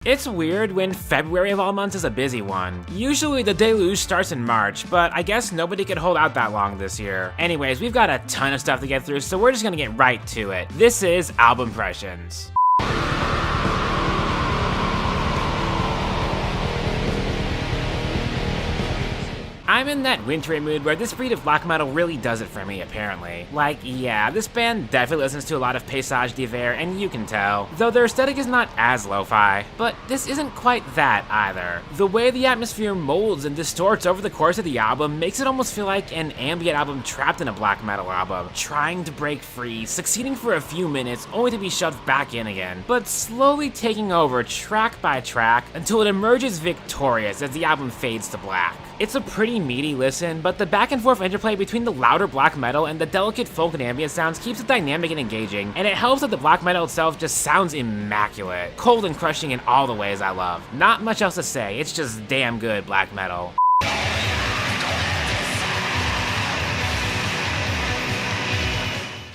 It's weird when February of all months is a busy one. Usually the deluge starts in March, but I guess nobody could hold out that long this year. Anyways, we've got a ton of stuff to get through, so we're just gonna get right to it. This is Albumpressions. I'm in that wintry mood where this breed of black metal really does it for me, apparently. Like, yeah, this band definitely listens to a lot of paysage d'hiver, and you can tell. Though their aesthetic is not as lo-fi, but this isn't quite that either. The way the atmosphere molds and distorts over the course of the album makes it almost feel like an ambient album trapped in a black metal album, trying to break free, succeeding for a few minutes, only to be shoved back in again, but slowly taking over track by track until it emerges victorious as the album fades to black. It's a pretty meaty listen, but the back and forth interplay between the louder black metal and the delicate folk and ambient sounds keeps it dynamic and engaging, and it helps that the black metal itself just sounds immaculate, cold and crushing in all the ways I love. Not much else to say, it's just damn good black metal.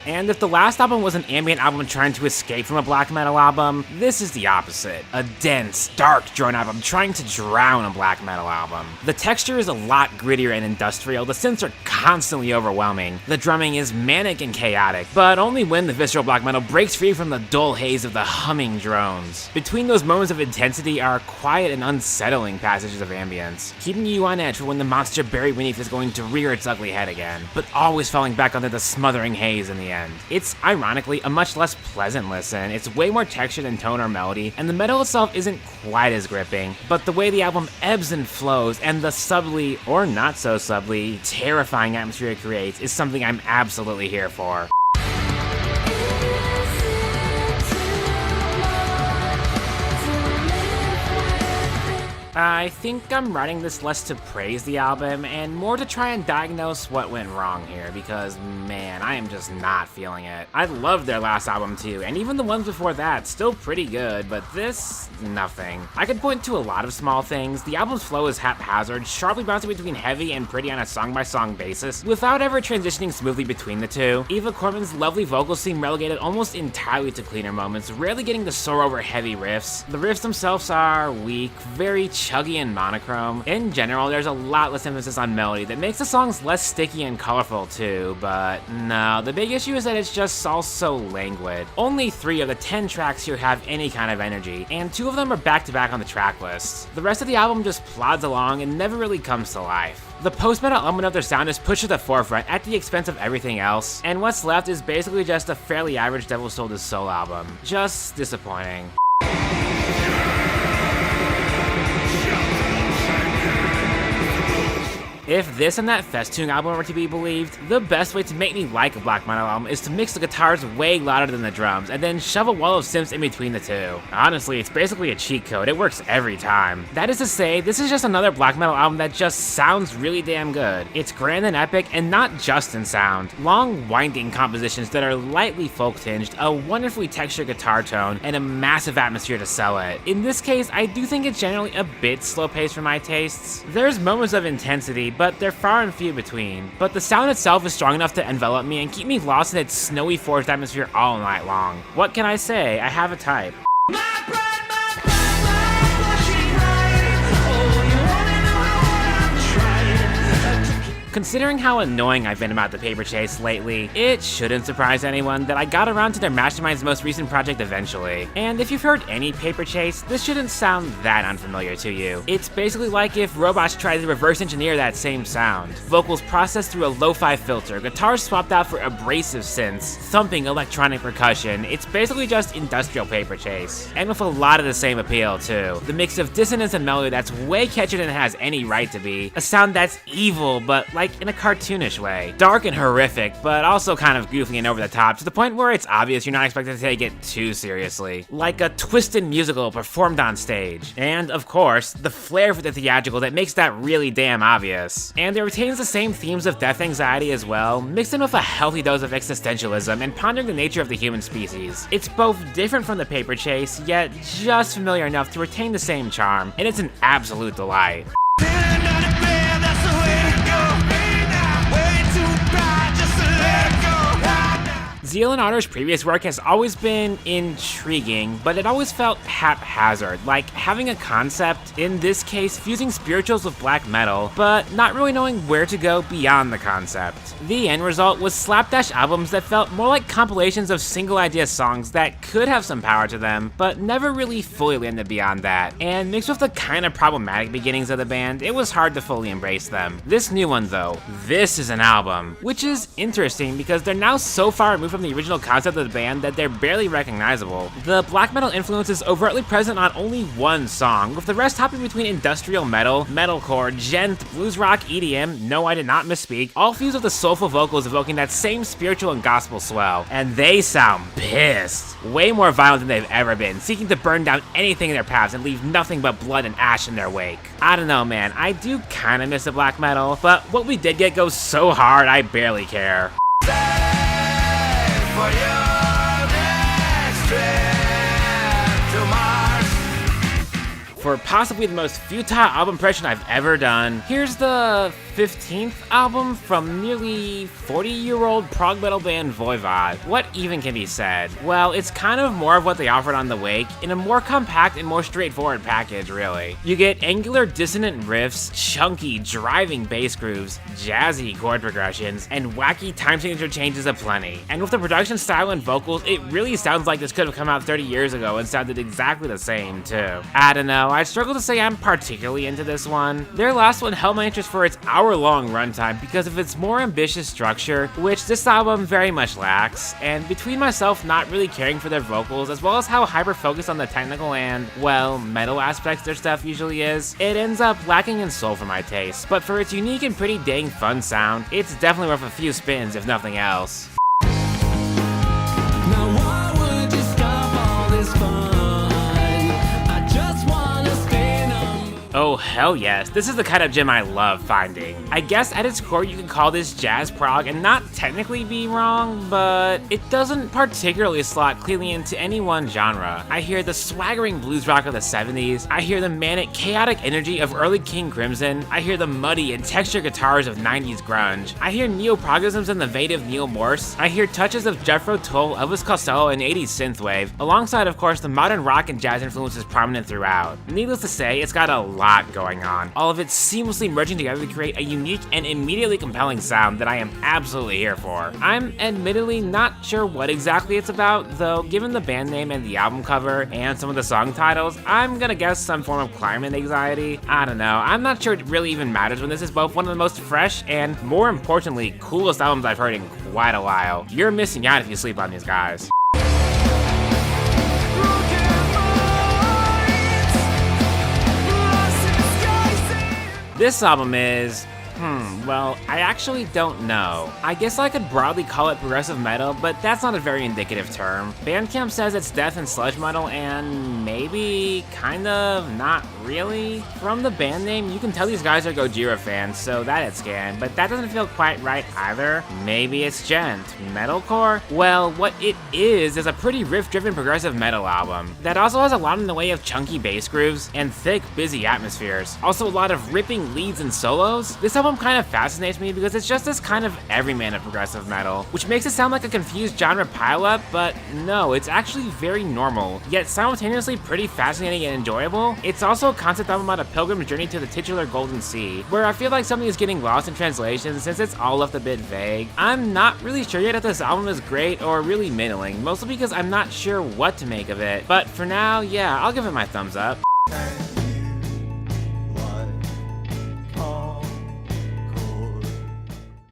And if the last album was an ambient album trying to escape from a black metal album, this is the opposite. A dense, dark drone album trying to drown a black metal album. The texture is a lot grittier and industrial, the synths are constantly overwhelming, the drumming is manic and chaotic, but only when the visceral black metal breaks free from the dull haze of the humming drones. Between those moments of intensity are quiet and unsettling passages of ambience, keeping you on edge for when the monster buried beneath is going to rear its ugly head again, but always falling back under the smothering haze in the end. It's ironically a much less pleasant listen, it's way more textured in tone or melody, and the metal itself isn't quite as gripping, but the way the album ebbs and flows and the subtly, or not so subtly, terrifying atmosphere it creates is something I'm absolutely here for. I think I'm writing this less to praise the album and more to try and diagnose what went wrong here, because man, I am just not feeling it. I loved their last album too, and even the ones before that, still pretty good, but this, nothing. I could point to a lot of small things. The album's flow is haphazard, sharply bouncing between heavy and pretty on a song-by-song basis, without ever transitioning smoothly between the two. Eva Corbin's lovely vocals seem relegated almost entirely to cleaner moments, rarely getting to soar over heavy riffs. The riffs themselves are weak, very chuggy and monochrome. In general, there's a lot less emphasis on melody that makes the songs less sticky and colorful too, but no, the big issue is that it's just all so languid. Only 3 of the 10 tracks here have any kind of energy, and 2 of them are back-to-back on the track list. The rest of the album just plods along and never really comes to life. The post-metal element of their sound is pushed to the forefront at the expense of everything else, and what's left is basically just a fairly average Devil's Soul to Soul album. Just disappointing. If this and that Festung album were to be believed, the best way to make me like a black metal album is to mix the guitars way louder than the drums, and then shove a wall of synths in between the two. Honestly, it's basically a cheat code, it works every time. That is to say, this is just another black metal album that just sounds really damn good. It's grand and epic, and not just in sound. Long, winding compositions that are lightly folk-tinged, a wonderfully textured guitar tone, and a massive atmosphere to sell it. In this case, I do think it's generally a bit slow-paced for my tastes. There's moments of intensity, but they're far and few between. But the sound itself is strong enough to envelop me and keep me lost in its snowy forest atmosphere all night long. What can I say? I have a type. Considering how annoying I've been about the paper chase lately, it shouldn't surprise anyone that I got around to their Mastermind's most recent project eventually. And if you've heard any paper chase, this shouldn't sound that unfamiliar to you. It's basically like if robots tried to reverse engineer that same sound. Vocals processed through a lo-fi filter, guitars swapped out for abrasive synths, thumping electronic percussion. It's basically just industrial paper chase. And with a lot of the same appeal too. The mix of dissonance and melody that's way catchier than it has any right to be. A sound that's evil, but like in a cartoonish way. Dark and horrific, but also kind of goofy and over the top, to the point where it's obvious you're not expected to take it too seriously. Like a twisted musical performed on stage. And, of course, the flair for the theatrical that makes that really damn obvious. And it retains the same themes of death anxiety as well, mixed in with a healthy dose of existentialism and pondering the nature of the human species. It's both different from the paper chase, yet just familiar enough to retain the same charm, and it's an absolute delight. Zeal Ardor's previous work has always been intriguing, but it always felt haphazard, like having a concept, in this case fusing spirituals with black metal, but not really knowing where to go beyond the concept. The end result was slapdash albums that felt more like compilations of single idea songs that could have some power to them, but never really fully landed beyond that. And mixed with the kind of problematic beginnings of the band, it was hard to fully embrace them. This new one though, this is an album, which is interesting because they're now so far removed from the original concept of the band that they're barely recognizable. The black metal influence is overtly present on only one song, with the rest hopping between industrial metal, metalcore, gent, blues rock, EDM, no I did not misspeak, all fused with the soulful vocals evoking that same spiritual and gospel swell. And they sound pissed. Way more violent than they've ever been, seeking to burn down anything in their paths and leave nothing but blood and ash in their wake. I don't know man, I do kinda miss the black metal, but what we did get goes so hard I barely care. For your next trip to Mars. For possibly the most futile album impression I've ever done, here's the 15th album from nearly 40-year-old prog metal band Voivod. What even can be said? Well, it's kind of more of what they offered on the Wake, in a more compact and more straightforward package, really. You get angular dissonant riffs, chunky, driving bass grooves, jazzy chord progressions, and wacky time signature changes aplenty. And with the production style and vocals, it really sounds like this could have come out 30 years ago and sounded exactly the same, too. I don't know, I struggle to say I'm particularly into this one. Their last one held my interest for its hour-long runtime because of its more ambitious structure, which this album very much lacks, and between myself not really caring for their vocals, as well as how hyper-focused on the technical and, well, metal aspects their stuff usually is, it ends up lacking in soul for my taste. But for its unique and pretty dang fun sound, it's definitely worth a few spins if nothing else. Now why would you stop all this fun? I just wanna spin them. Oh hell yes, this is the kind of gem I love finding. I guess at its core you could call this jazz prog and not technically be wrong, but it doesn't particularly slot cleanly into any one genre. I hear the swaggering blues rock of the 70s, I hear the manic, chaotic energy of early King Crimson, I hear the muddy and textured guitars of 90s grunge, I hear neo-progisms in the vein of Neil Morse, I hear touches of Jethro Tull, Elvis Costello, and 80s synthwave, alongside of course the modern rock and jazz influences prominent throughout. Needless to say, it's got a lot going on, all of it seamlessly merging together to create a unique and immediately compelling sound that I am absolutely here for. I'm admittedly not sure what exactly it's about, though given the band name and the album cover and some of the song titles, I'm gonna guess some form of climate anxiety. I don't know, I'm not sure it really even matters when this is both one of the most fresh and, more importantly, coolest albums I've heard in quite a while. You're missing out if you sleep on these guys. This album is, well, I actually don't know. I guess I could broadly call it progressive metal, but that's not a very indicative term. Bandcamp says it's death and sludge metal, and maybe, kind of, not really. From the band name, you can tell these guys are Gojira fans, so that it's scanned, but that doesn't feel quite right either. Maybe it's gent. Metalcore? Well, what it is a pretty riff-driven progressive metal album that also has a lot in the way of chunky bass grooves and thick, busy atmospheres. Also a lot of ripping leads and solos. This album kind of fascinates me because it's just this kind of everyman of progressive metal, which makes it sound like a confused genre pileup, but no, it's actually very normal, yet simultaneously pretty fascinating and enjoyable. It's also a concept album about a pilgrim's journey to the titular Golden Sea, where I feel like something is getting lost in translation since it's all left a bit vague. I'm not really sure yet if this album is great or really middling, mostly because I'm not sure what to make of it, but for now, yeah, I'll give it my thumbs up.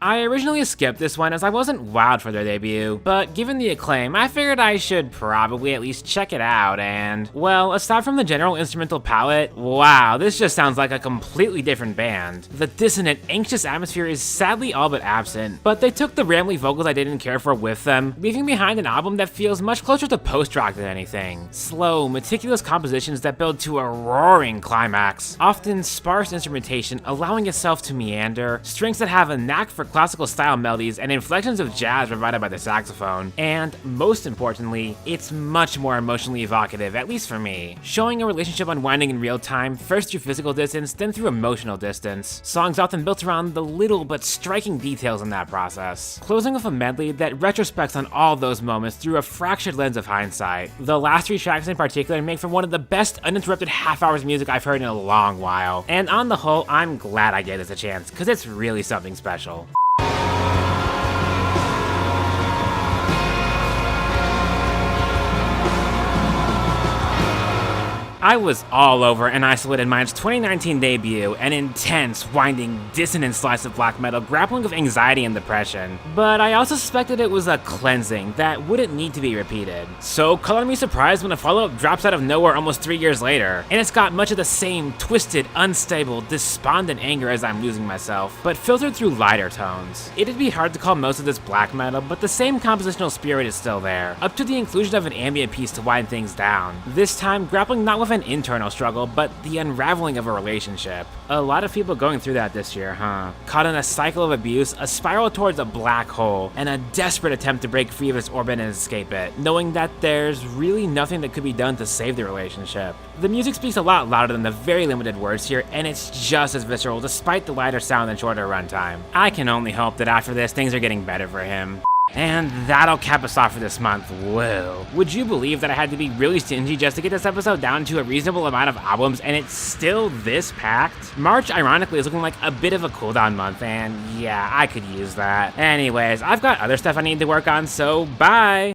I originally skipped this one as I wasn't wowed for their debut, but given the acclaim, I figured I should probably at least check it out and, well, aside from the general instrumental palette, wow, this just sounds like a completely different band. The dissonant, anxious atmosphere is sadly all but absent, but they took the rambly vocals I didn't care for with them, leaving behind an album that feels much closer to post-rock than anything. Slow, meticulous compositions that build to a roaring climax, often sparse instrumentation allowing itself to meander, strings that have a knack for classical style melodies and inflections of jazz provided by the saxophone. And most importantly, it's much more emotionally evocative, at least for me, showing a relationship unwinding in real time, first through physical distance, then through emotional distance. Songs often built around the little but striking details in that process. Closing with a medley that retrospects on all those moments through a fractured lens of hindsight. The last 3 tracks in particular make for one of the best uninterrupted half hours of music I've heard in a long while. And on the whole, I'm glad I gave this a chance, cause it's really something special. I was all over An Isolated Mind's 2019 debut, an intense, winding, dissonant slice of black metal grappling with anxiety and depression. But I also suspected it was a cleansing that wouldn't need to be repeated. So color me surprised when a follow-up drops out of nowhere almost 3 years later, and it's got much of the same twisted, unstable, despondent anger as I'm losing myself, but filtered through lighter tones. It'd be hard to call most of this black metal, but the same compositional spirit is still there, up to the inclusion of an ambient piece to wind things down. This time, grappling not with an internal struggle, but the unraveling of a relationship. A lot of people going through that this year, huh? Caught in a cycle of abuse, a spiral towards a black hole, and a desperate attempt to break free of its orbit and escape it, knowing that there's really nothing that could be done to save the relationship. The music speaks a lot louder than the very limited words here, and it's just as visceral despite the lighter sound and shorter runtime. I can only hope that after this, things are getting better for him. And that'll cap us off for this month. Whoa. Would you believe that I had to be really stingy just to get this episode down to a reasonable amount of albums, and it's still this packed? March, ironically, is looking like a bit of a cooldown month, and yeah, I could use that. Anyways, I've got other stuff I need to work on, so bye!